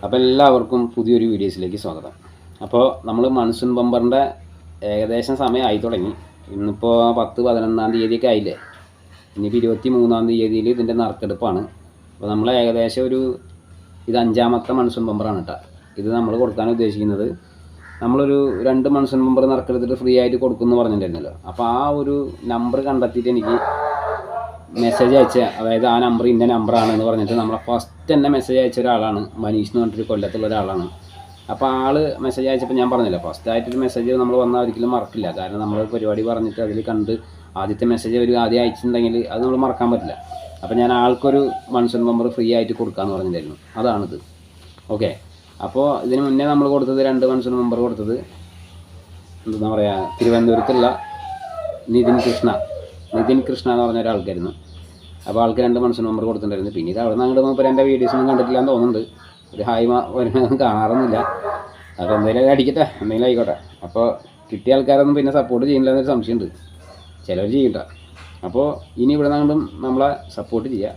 അപ്പോൾ എല്ലാവർക്കും പുതിയൊരു വീഡിയോസിലേക്ക് സ്വാഗതം. അപ്പോൾ നമ്മൾ മൺസൂൺ ബമ്പറിൻ്റെ ഏകദേശം സമയമായി തുടങ്ങി. ഇന്നിപ്പോൾ 10-11 തീയതിയൊക്കെ ആയില്ലേ. ഇനിയിപ്പോൾ 23 തീയതിയിൽ ഇതിൻ്റെ നറുക്കെടുപ്പാണ്. അപ്പോൾ നമ്മൾ ഏകദേശം ഇത് 5ാമത്തെ മൺസൂൺ ബമ്പറാണ് കേട്ടോ. ഇത് നമ്മൾ കൊടുക്കാൻ ഉദ്ദേശിക്കുന്നത് നമ്മളൊരു 2 മൺസൂൺ ബമ്പർ നറുക്കെടുത്തിട്ട് ഫ്രീ ആയിട്ട് കൊടുക്കുമെന്ന് പറഞ്ഞിട്ടുണ്ടായിരുന്നല്ലോ. അപ്പോൾ ആ ഒരു നമ്പർ കണ്ടെത്തിയിട്ട് എനിക്ക് മെസ്സേജ് അയച്ച, അതായത് ആ നമ്പർ ഇന്ന നമ്പറാണെന്ന് പറഞ്ഞിട്ട് നമ്മളെ ഫസ്റ്റ് തന്നെ മെസ്സേജ് അയച്ച ഒരാളാണ് മനീഷ് എന്ന് പറഞ്ഞിട്ടൊരു കൊല്ലത്തുള്ള ഒരാളാണ്. അപ്പോൾ ആൾ മെസ്സേജ് അയച്ചപ്പോൾ ഞാൻ പറഞ്ഞില്ല, ഫസ്റ്റ് ആയിട്ടൊരു മെസ്സേജ് നമ്മൾ വന്നാൽ ഒരിക്കലും മറക്കില്ല. കാരണം നമ്മൾ പരിപാടി പറഞ്ഞിട്ട് അതിൽ കണ്ട് ആദ്യത്തെ മെസ്സേജ് ഒരു ആദ്യം അയച്ചിട്ടുണ്ടെങ്കിൽ അത് നമ്മൾ മറക്കാൻ പറ്റില്ല. അപ്പോൾ ഞാൻ ആൾക്കൊരു മൺസൂൺ ബമ്പർ ഫ്രീ ആയിട്ട് കൊടുക്കാമെന്ന് പറഞ്ഞിട്ടുണ്ടായിരുന്നു. അതാണിത്. ഓക്കെ. അപ്പോൾ ഇതിന് മുന്നേ നമ്മൾ കൊടുത്തത് 2 മൺസൂൺ ബമ്പർ കൊടുത്തത് എന്താ പറയുക, തിരുവനന്തപുരത്തുള്ള നിതിൻ കൃഷ്ണ എന്ന് പറഞ്ഞ ഒരാൾക്കായിരുന്നു. അപ്പോൾ ആൾക്ക് 2 മൺസൂൺ ബമ്പർ കൊടുത്തിട്ടുണ്ടായിരുന്നു. പിന്നെ ഇത് അവിടെ നിന്ന് അങ്ങോട്ട് ഇപ്പോൾ എൻ്റെ വീഡിയോസൊന്നും കണ്ടിട്ടില്ല എന്ന് തോന്നുന്നുണ്ട്. ഒരു ഹായ് കാണാറൊന്നുമില്ല. അപ്പോൾ എന്തെങ്കിലും അടിക്കട്ടെ, എന്തെങ്കിലും ആയിക്കോട്ടെ. അപ്പോൾ കിട്ടിയ ആൾക്കാരൊന്നും പിന്നെ സപ്പോർട്ട് ചെയ്യില്ല എന്നൊരു സംശയമുണ്ട്. ചിലർ ചെയ്യണ്ട. അപ്പോൾ ഇനി ഇവിടെ നിന്നും നമ്മളെ സപ്പോർട്ട് ചെയ്യുക.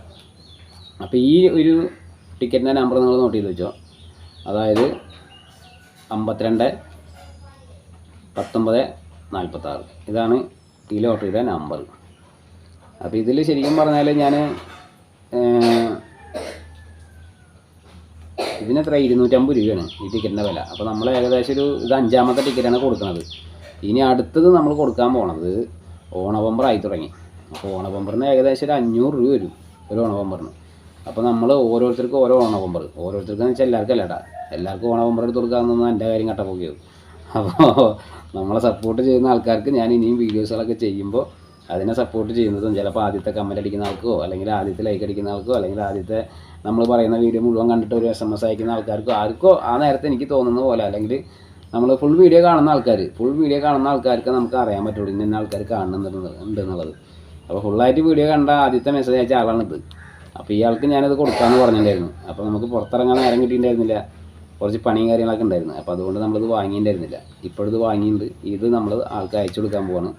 അപ്പോൾ ഈ ഒരു ടിക്കറ്റിൻ്റെ നമ്പർ നിങ്ങൾ നോട്ട് ചെയ്ത് വെച്ചോ. അതായത് 52 19 46 ഇതാണ് ഈ ലോട്ടറിയുടെ നമ്പർ. അപ്പോൾ ഇതിൽ ശരിക്കും പറഞ്ഞാൽ ഞാൻ ഇതിനെത്ര 250 രൂപയാണ് ഈ ടിക്കറ്റിൻ്റെ വില. അപ്പോൾ നമ്മൾ ഏകദേശം ഇത് 5ാമത്തെ ടിക്കറ്റാണ് കൊടുക്കുന്നത്. ഇനി അടുത്തത് നമ്മൾ കൊടുക്കാൻ പോണത് ഓണബമ്പറായി തുടങ്ങി. അപ്പോൾ ഓണബമ്പറിന് ഏകദേശം ഒരു 500 രൂപ വരും ഒരു ഓണബമ്പറിന്. അപ്പോൾ നമ്മൾ ഓരോരുത്തർക്കും ഓരോ ഓണബമ്പർ, ഓരോരുത്തർക്കെന്ന് വെച്ചാൽ എല്ലാവർക്കും അല്ലടാ, എല്ലാവർക്കും ഓണബമ്പർ എടുത്ത് കൊടുക്കാമെന്നൊന്നും എൻ്റെ കാര്യം കട്ടപ്പോക്കിയാവും. അപ്പോൾ നമ്മളെ സപ്പോർട്ട് ചെയ്യുന്ന ആൾക്കാർക്ക് ഞാൻ ഇനിയും വീഡിയോസുകളൊക്കെ ചെയ്യുമ്പോൾ അതിനെ സപ്പോർട്ട് ചെയ്യുന്നതും ചിലപ്പോൾ ആദ്യത്തെ കമൻറ്റ് അടിക്കുന്ന ആൾക്കോ, അല്ലെങ്കിൽ ആദ്യത്തെ ലൈക്ക് അടിക്കുന്ന ആൾക്കോ, അല്ലെങ്കിൽ ആദ്യത്തെ നമ്മൾ പറയുന്ന വീഡിയോ മുഴുവൻ കണ്ടിട്ട് ഒരു SMS അയക്കുന്ന ആൾക്കാർക്കോ ആർക്കോ ആ നേരത്തെ എനിക്ക് തോന്നുന്ന പോലെ, അല്ലെങ്കിൽ നമ്മൾ ഫുൾ വീഡിയോ കാണുന്ന ആൾക്കാർക്ക് നമുക്ക് അറിയാൻ പറ്റുള്ളൂ ഇന്ന ആൾക്കാർ കാണുന്നുണ്ടെന്നുള്ളത്. അപ്പോൾ ഫുള്ളായിട്ട് വീഡിയോ കണ്ട ആദ്യത്തെ മെസ്സേജ് അയച്ച ആളാണിത്. അപ്പോൾ ഇയാൾക്ക് ഞാനത് കൊടുക്കാമെന്ന് പറഞ്ഞിട്ടുണ്ടായിരുന്നു. അപ്പോൾ നമുക്ക് പുറത്തിറങ്ങാൻ നേരം കിട്ടിയിട്ടുണ്ടായിരുന്നില്ല, കുറച്ച് പണിയും കാര്യങ്ങളൊക്കെ ഉണ്ടായിരുന്നു. അപ്പോൾ അതുകൊണ്ട് നമ്മളിത് വാങ്ങിയിട്ടുണ്ടായിരുന്നില്ല. ഇപ്പോഴിത് വാങ്ങിയിട്ടുണ്ട്. ഇത് നമ്മൾ ആൾക്ക് അയച്ചു കൊടുക്കാൻ പോവാണ്.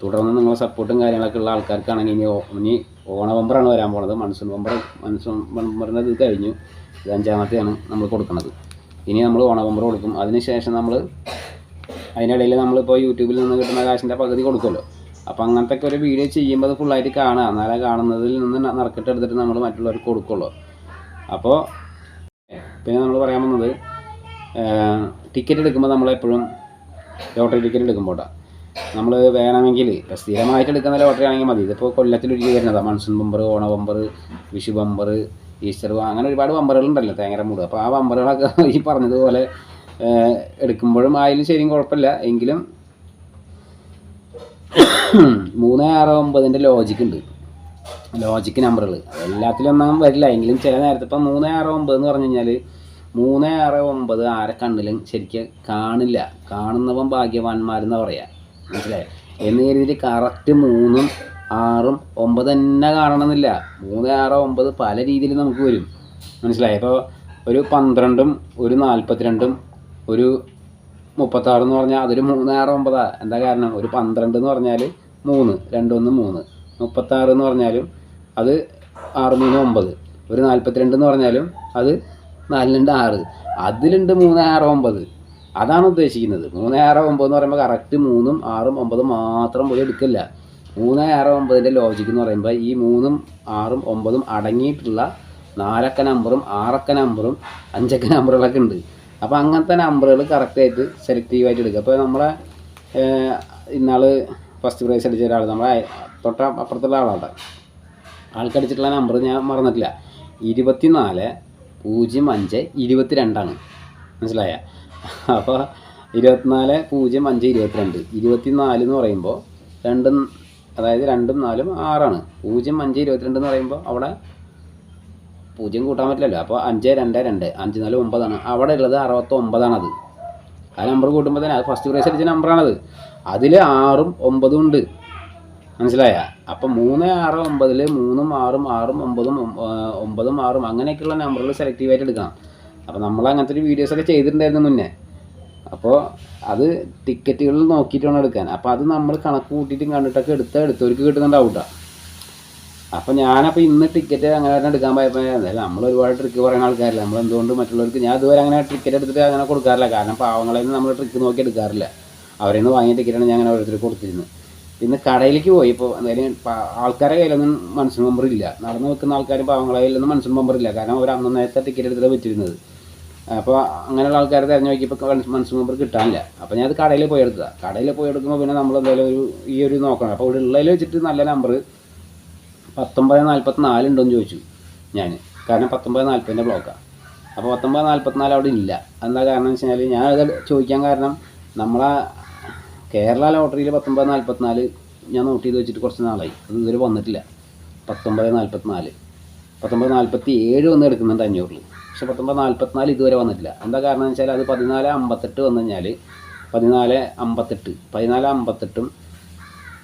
തുടർന്ന് നിങ്ങളെ സപ്പോർട്ടും കാര്യങ്ങളൊക്കെ ഉള്ള ആൾക്കാർക്കാണെങ്കിൽ ഇനി ഓണബമ്പറാണ് വരാൻ പോകുന്നത്. മൺസൂൺ ബമ്പറിൻ്റെ ഇത് കഴിഞ്ഞു. ഇത് 5ാമത്തെയാണ് നമ്മൾ കൊടുക്കുന്നത്. ഇനി നമ്മൾ ഓണബമ്പർ കൊടുക്കും. അതിനുശേഷം നമ്മൾ അതിനിടയിൽ നമ്മളിപ്പോൾ യൂട്യൂബിൽ നിന്ന് കിട്ടുന്ന കാശിൻ്റെ പകുതി കൊടുക്കുമല്ലോ. അപ്പോൾ അങ്ങനത്തെ ഒക്കെ ഒരു വീഡിയോ ചെയ്യുമ്പോൾ അത് ഫുള്ളായിട്ട് കാണുക. എന്നാലേ കാണുന്നതിൽ നിന്ന് നറുക്കിട്ട് എടുത്തിട്ട് നമ്മൾ മറ്റുള്ളവർക്ക് കൊടുക്കുള്ളൂ. അപ്പോൾ പിന്നെ നമ്മൾ പറയാൻ വന്നത്, ടിക്കറ്റ് എടുക്കുമ്പോൾ നമ്മളെപ്പോഴും ലോട്ടറി ടിക്കറ്റ് എടുക്കുമ്പോൾ നമ്മൾ വേണമെങ്കിൽ ഇപ്പോൾ സ്ഥിരമായിട്ട് എടുക്കുന്ന ലോട്ടറി ആണെങ്കിൽ മതി. ഇതിപ്പോൾ കൊല്ലത്തിലൊരിക്കൽ വരുന്നതാണ് മൺസൂൺ ബമ്പർ, ഓണ ബമ്പർ, വിഷു ബമ്പർ, ഈസ്റ്റർ, അങ്ങനെ ഒരുപാട് ബമ്പറുകളുണ്ടല്ലോ, തേങ്ങര മൂട്. അപ്പോൾ ആ ബമ്പറുകളൊക്കെ ഈ പറഞ്ഞതുപോലെ എടുക്കുമ്പോഴും ആയാലും ശരിയും കുഴപ്പമില്ല. എങ്കിലും 369ൻ്റെ ലോജിക്ക് നമ്പറുകൾ എല്ലാത്തിലും ഒന്നും വരില്ല. എങ്കിലും ചില നേരത്തെ ഇപ്പം 369 എന്ന് പറഞ്ഞു കഴിഞ്ഞാൽ 369 ആരെ കണ്ണിലും ശരിക്കും കാണില്ല. കാണുന്നവൻ ഭാഗ്യവാന്മാരെന്ന് പറയാം, മനസ്സിലായി? എന്ന് കരുതിയിട്ട് കറക്റ്റ് 3ഉം 6ഉം 9 തന്നെ കാണണമെന്നില്ല. 3, 6, 9 പല രീതിയിൽ നമുക്ക് വരും, മനസ്സിലായി? ഇപ്പോൾ ഒരു 12ഉം ഒരു 42ഉം ഒരു 36 എന്ന് പറഞ്ഞാൽ അതൊരു 3, 6, 9. എന്താ കാരണം? ഒരു 12 എന്ന് പറഞ്ഞാൽ 3, 2, 1, 3. 36 എന്ന് പറഞ്ഞാലും അത് 6, 3, 9. ഒരു 42 എന്ന് പറഞ്ഞാലും അത് 4, 2, 6. അതിലുണ്ട് 3, 6, 9. അതാണ് ഉദ്ദേശിക്കുന്നത്. 3, 6, 9 എന്ന് പറയുമ്പോൾ കറക്റ്റ് 3ഉം 6ഉം 9 മാത്രം പോയി എടുക്കില്ല. 3, 6, 9ൻ്റെ ലോജിക്ക് എന്ന് പറയുമ്പോൾ ഈ 3ഉം 6ഉം 9ഉം അടങ്ങിയിട്ടുള്ള 4 അക്ക നമ്പറും 6 അക്ക നമ്പറും 5 അക്ക നമ്പറുകളൊക്കെ ഉണ്ട്. അപ്പോൾ അങ്ങനത്തെ നമ്പറുകൾ കറക്റ്റായിട്ട് സെലക്റ്റീവായിട്ട് എടുക്കുക. അപ്പോൾ നമ്മളെ ഇന്നാൾ ഫസ്റ്റ് പ്രൈസ് അടിച്ച ഒരാൾ, നമ്മളെ അപ്പുറത്തുള്ള ആളാണ്, ആൾക്കടിച്ചിട്ടുള്ള നമ്പർ ഞാൻ മറന്നിട്ടില്ല. 24-05-22 മനസ്സിലായ? അപ്പോൾ 24-05-22. 24 എന്ന് പറയുമ്പോൾ 2, അതായത് 2ഉം 4ഉം 6ആണ്. 0-5-22 എന്ന് പറയുമ്പോൾ അവിടെ 0 കൂട്ടാൻ പറ്റില്ലല്ലോ. അപ്പോൾ 5-2-2, 5-4 9ആണ്. അവിടെ ഉള്ളത് 69ആണത്. ആ നമ്പർ കൂട്ടുമ്പോൾ തന്നെ അത് ഫസ്റ്റ് പ്രൈസ് അടിച്ച നമ്പറാണത്. അതിൽ 6ഉം 9ഉം ഉണ്ട്, മനസ്സിലായ? അപ്പം 3, 6, 9ൽ 3ഉം 6ഉം 6ഉം 9ഉം 9ഉം 6ഉം അങ്ങനെയൊക്കെയുള്ള നമ്പറുകൾ സെലക്റ്റീവായിട്ട് എടുക്കണം. അപ്പോൾ നമ്മൾ അങ്ങനത്തെ ഒരു വീഡിയോസൊക്കെ ചെയ്തിട്ടുണ്ടായിരുന്നു മുന്നേ. അപ്പോൾ അത് ടിക്കറ്റുകളിൽ നോക്കിയിട്ട് വേണം എടുക്കാൻ. അപ്പോൾ അത് നമ്മൾ കണക്ക് കൂട്ടിയിട്ടും കണ്ടിട്ടൊക്കെ എടുത്തവർക്ക് കിട്ടുന്നുണ്ടാവും കേട്ടോ. അപ്പോൾ ഞാനപ്പോൾ ഇന്ന് ടിക്കറ്റ് അങ്ങനെ തന്നെ എടുക്കാൻ പോയപ്പോൾ എന്തായാലും നമ്മൾ ഒരുപാട് ട്രിക്ക് പറയുന്ന ആൾക്കാരില്ല. നമ്മൾ എന്തുകൊണ്ട് മറ്റുള്ളവർക്ക് ഞാൻ ഇതുവരെ അങ്ങനെ ടിക്കറ്റ് എടുത്തിട്ട് അങ്ങനെ കൊടുക്കാറില്ല. കാരണം പാവങ്ങളെ നിന്ന് നമ്മൾ ട്രിക്ക് നോക്കി എടുക്കാറില്ല. അവരിൽ നിന്ന് വാങ്ങിയ ടിക്കറ്റാണ് ഞാൻ അങ്ങനെ ഓരോരുത്തർക്ക് കൊടുത്തിരുന്നത്. പിന്നെ കടയിലേക്ക് പോയി ഇപ്പോൾ എന്തായാലും ആൾക്കാരുടെ കയ്യിലൊന്നും മൺസൂൺ മെമ്പർ ഇല്ല. നടന്ന് വെക്കുന്ന ആൾക്കാരും പാവങ്ങളെ കയ്യിലൊന്നും മൺസൂൺ മെമ്പർ ഇല്ല. കാരണം അവർ അന്ന് നേരത്തെ ടിക്കറ്റ് എടുത്തിട്ട് പറ്റിയിരുന്നത്. അപ്പോൾ അങ്ങനെയുള്ള ആൾക്കാരെ തിരഞ്ഞു നോക്കിയപ്പോൾ മൺസൂൺ മെമ്പർ കിട്ടാനില്ല. അപ്പോൾ ഞാൻ അത് കടയിൽ പോയി എടുത്തതാണ്. കടയിൽ പോയി എടുക്കുമ്പോൾ പിന്നെ നമ്മൾ എന്തായാലും ഒരു നോക്കണം. അപ്പോൾ ഇവിടെ ഉള്ളതിൽ വെച്ചിട്ട് നല്ല നമ്പർ 1944 ഉണ്ടോയെന്ന് ചോദിച്ചു ഞാൻ. കാരണം 1940 ബ്ലോക്കാണ്. അപ്പോൾ 1944 അവിടെ ഇല്ല. എന്താ കാരണം എന്ന് വെച്ച് കഴിഞ്ഞാൽ ഞാനത് ചോദിക്കാൻ കാരണം നമ്മളെ കേരള ലോട്ടറിയിൽ 1944 ഞാൻ നോട്ട് ചെയ്ത് വെച്ചിട്ട് കുറച്ച് നാളായി. അത് ഇതുവരെ വന്നിട്ടില്ല. 1947 വന്ന് എടുക്കുന്നുണ്ട് 500. പക്ഷെ 1944 ഇതുവരെ വന്നിട്ടില്ല. എന്താ കാരണം എന്ന് വെച്ചാൽ അത് 1458 വന്നു കഴിഞ്ഞാൽ 1458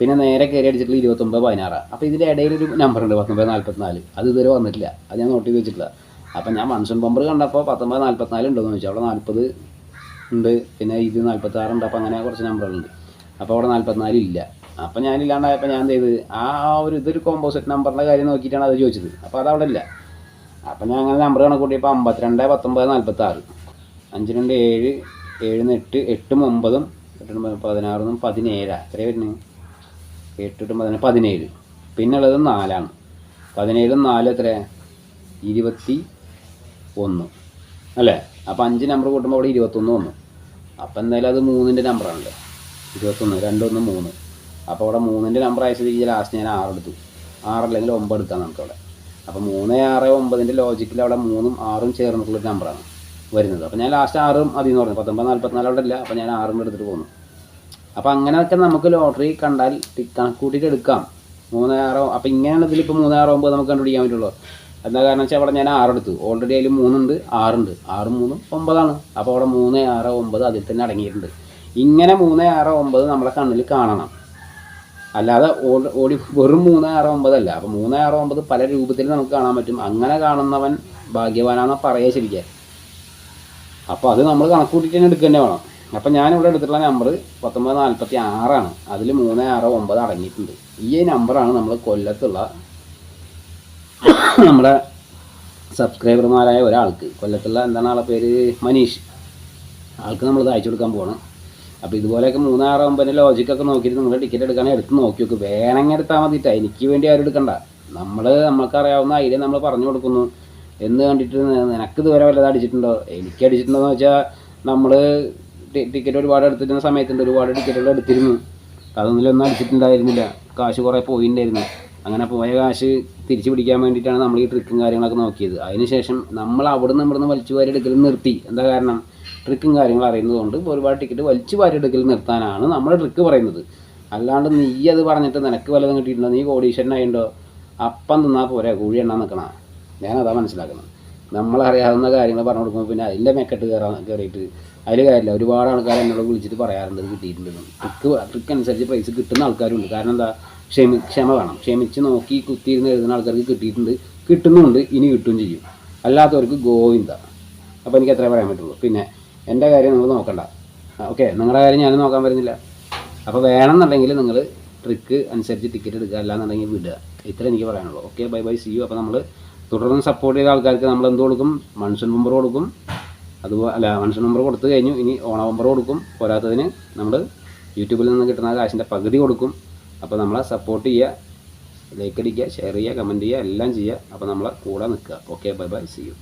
പിന്നെ നേരെ കയറി അടിച്ചിട്ടുള്ള 2916. അപ്പോൾ ഇതിൻ്റെ ഇടയിലൊരു നമ്പറുണ്ട് 1944. അത് ഇതുവരെ വന്നിട്ടില്ല. അത് ഞാൻ നോട്ട് ചെയ്ത് വെച്ചിട്ടില്ല. അപ്പോൾ ഞാൻ മൺസൂൺ ബമ്പർ കണ്ടപ്പോൾ 1944 ഉണ്ടോയെന്ന് ചോദിച്ചു. അവിടെ 40 ഉണ്ട്, പിന്നെ ഇത് 46 ഉണ്ട്. അപ്പോൾ അങ്ങനെ കുറച്ച് നമ്പറുകളുണ്ട്. അപ്പോൾ അവിടെ 44 ഇല്ല. അപ്പോൾ ഞാനില്ലാണ്ടായപ്പോൾ ഞാൻ എന്ത് ചെയ്ത് ഇതൊരു കോമ്പോസിറ്റ് നമ്പറിൻ്റെ കാര്യം നോക്കിയിട്ടാണ് അത് ചോദിച്ചത്. അപ്പോൾ അതവിടെ ഇല്ല. അപ്പോൾ ഞാൻ അങ്ങനെ നമ്പർ കണക്കൂട്ടിയപ്പോൾ 52 19 46 5 2 7 7 8 8 9 16 17 എത്രയാണ് വരുന്നത്? 8 8 17. പിന്നെ ഉള്ളത് 4ആണ്. 17 4 എത്ര? 21 അല്ലേ? അപ്പോൾ 5 നമ്പർ കൂട്ടുമ്പോൾ അവിടെ 21 വന്നു. അപ്പോൾ എന്തായാലും അത് 3ൻ്റെ നമ്പറാണല്ലോ. 21 2 1 3. അപ്പോൾ അവിടെ 3ൻ്റെ നമ്പർ അയച്ച രീതിയിൽ ലാസ്റ്റ് ഞാൻ 6 എടുത്തു. 6 അല്ലെങ്കിൽ 9 എടുക്കാം നമുക്കവിടെ. അപ്പോൾ 3 6 9ൻ്റെ ലോജിക്കിൽ അവിടെ 3ഉം 6ഉം ചേർന്നിട്ടുള്ളൊരു നമ്പറാണ് വരുന്നത്. അപ്പോൾ ഞാൻ ലാസ്റ്റ് 6ഉം അതിന്ന് പറഞ്ഞു. 1944 അവിടെ ഇല്ല. അപ്പോൾ ഞാൻ 6 എടുത്തിട്ട് പോന്നു. അപ്പോൾ അങ്ങനെയൊക്കെ നമുക്ക് ലോട്ടറി കണ്ടാൽ കണക്കൂട്ടിയിട്ട് എടുക്കാം. 3 6. അപ്പോൾ ഇങ്ങനെയാണ് ഇതിലിപ്പോൾ 3 6 9 നമുക്ക് കണ്ടുപിടിക്കാൻ പറ്റുള്ളൂ. എന്താ കാരണം വെച്ചാൽ അവിടെ ഞാൻ 6 എടുത്തു. ഓൾറെഡി അതിൽ 3 ഉണ്ട്, 6 ഉണ്ട്. 6 3 9 അപ്പോൾ അവിടെ 3 6 9 അതിൽ തന്നെ അടങ്ങിയിട്ടുണ്ട്. ഇങ്ങനെ 3 6 9 നമ്മളെ കണ്ണിൽ കാണണം. അല്ലാതെ വെറും 3 6 9 അല്ല. അപ്പോൾ 3 6 9 പല രൂപത്തിൽ നമുക്ക് കാണാൻ പറ്റും. അങ്ങനെ കാണുന്നവൻ ഭാഗ്യവാനാണെന്ന് പറയുക ശരിക്കും. അപ്പോൾ അത് നമ്മൾ കണക്കൂട്ടിയിട്ട് തന്നെ എടുക്കുക വേണം. അപ്പോൾ ഞാനിവിടെ എടുത്തിട്ടുള്ള നമ്പർ 1946 അതിൽ 3 6 9 അടങ്ങിയിട്ടുണ്ട്. ഈ നമ്പറാണ് നമ്മൾ കൊല്ലത്തുള്ള നമ്മുടെ സബ്സ്ക്രൈബർമാരായ ഒരാൾക്ക്, കൊല്ലത്തുള്ള എന്താണ് ആളെ പേര്, മനീഷ്, ആൾക്ക് നമ്മളിത് അയച്ചു കൊടുക്കാൻ പോകണം. അപ്പോൾ ഇതുപോലെയൊക്കെ 3 6 9 ലോജിക്കൊക്കെ നോക്കിയിട്ട് നിങ്ങൾ ടിക്കറ്റ് എടുക്കുകയാണെങ്കിൽ എടുത്ത് നോക്കി നോക്ക്. വേണമെങ്കിൽ എടുത്താൽ മതിയിട്ടാ. എനിക്ക് വേണ്ടി ആരും എടുക്കണ്ട. നമുക്കറിയാവുന്ന ഐഡിയ നമ്മൾ പറഞ്ഞു കൊടുക്കുന്നു എന്ന് കണ്ടിട്ട് നിനക്ക് ഇതുവരെ വല്ലതും അടിച്ചിട്ടുണ്ടോ? എനിക്ക് അടിച്ചിട്ടുണ്ടോ എന്ന് വെച്ചാൽ നമ്മൾ ടിക്കറ്റ് ഒരുപാട് എടുത്തിരുന്ന സമയത്തുണ്ട്, ഒരുപാട് ടിക്കറ്റുകൾ എടുത്തിരുന്നു. അതൊന്നിലൊന്നും അടിച്ചിട്ടുണ്ടായിരുന്നില്ല. കാശ് കുറേ പോയിട്ടുണ്ടായിരുന്നു. അങ്ങനെ പോയ കാശ് തിരിച്ചു പിടിക്കാൻ വേണ്ടിയിട്ടാണ് നമ്മൾ ഈ ട്രിക്കും കാര്യങ്ങളൊക്കെ നോക്കിയത്. അതിനുശേഷം നമ്മൾ ഇവിടുന്ന് വലിച്ചു വാരി എടുക്കൽ നിർത്തി. എന്താ കാരണം? ട്രിക്കും കാര്യങ്ങൾ അറിയുന്നതുകൊണ്ട് ഒരുപാട് ടിക്കറ്റ് വലിച്ചു വാരി എടുക്കൽ നിർത്താനാണ് നമ്മൾ ട്രിക്ക് പറയുന്നത്. അല്ലാണ്ട് നീ അത് പറഞ്ഞിട്ട് നിനക്ക് വല്ലതും കിട്ടിയിട്ടുണ്ടോ, നീ കോടീശ്വരനായിട്ടുണ്ടോ, അപ്പം തിന്നാൽ പോരാ കുഴി എണ്ണാൻ നിൽക്കണം. ഞാനതാ മനസ്സിലാക്കണം. നമ്മളറിയാവുന്ന കാര്യങ്ങൾ പറഞ്ഞു കൊടുക്കുമ്പോൾ പിന്നെ അതിൻ്റെ മെക്കെട്ട് കയറിയിട്ട് അതിൽ കാര്യമില്ല. ഒരുപാട് ആൾക്കാർ എന്നോട് വിളിച്ചിട്ട് പറയാറുണ്ട് ഇത് കിട്ടിയിട്ടുണ്ടെന്ന്. ട്രിക്ക് അനുസരിച്ച് പ്രൈസ് കിട്ടുന്ന ആൾക്കാരുണ്ട്. കാരണം എന്താ? ക്ഷമ വേണം. ക്ഷമിച്ച് നോക്കി കുത്തിയിരുന്ന് എഴുതുന്ന ആൾക്കാർക്ക് കിട്ടിയിട്ടുണ്ട്, കിട്ടുന്നുമുണ്ട്, ഇനി കിട്ടുകയും ചെയ്യും. അല്ലാത്തവർക്ക് ഗോവിന്ദ. അപ്പോൾ എനിക്ക് അത്രേ പറയാൻ പറ്റുള്ളൂ. പിന്നെ എൻ്റെ കാര്യം നിങ്ങൾ നോക്കണ്ട. ഓക്കെ, നിങ്ങളുടെ കാര്യം ഞാൻ നോക്കാൻ വരുന്നില്ല. അപ്പോൾ വേണമെന്നുണ്ടെങ്കിൽ നിങ്ങൾ ട്രിക്ക് അനുസരിച്ച് ടിക്കറ്റ് എടുക്കുക, അല്ലാന്നുണ്ടെങ്കിൽ വിടുക. ഇത്ര എനിക്ക് പറയാനുള്ളൂ. Okay, bye bye, see you. അപ്പോൾ നമ്മൾ തുടർന്ന് സപ്പോർട്ട് ചെയ്ത ആൾക്കാർക്ക് നമ്മൾ എന്ത് കൊടുക്കും? മൺസൂൺ ബമ്പർ കൊടുക്കും. അതുപോലെ മൺസൂൺ ബമ്പർ കൊടുത്തു കഴിഞ്ഞു. ഇനി ഓണ ബമ്പർ കൊടുക്കും. പോരാത്തതിന് നമ്മൾ യൂട്യൂബിൽ നിന്ന് കിട്ടുന്ന കാശിൻ്റെ പകുതി കൊടുക്കും. അപ്പോൾ നമ്മളെ സപ്പോർട്ട് ചെയ്യുക, ലൈക്ക് അടിക്കുക, ഷെയർ ചെയ്യുക, കമൻറ്റ് ചെയ്യുക, എല്ലാം ചെയ്യുക. അപ്പോൾ നമ്മളെ കൂടെ നിൽക്കുക. Okay, bye bye, see U.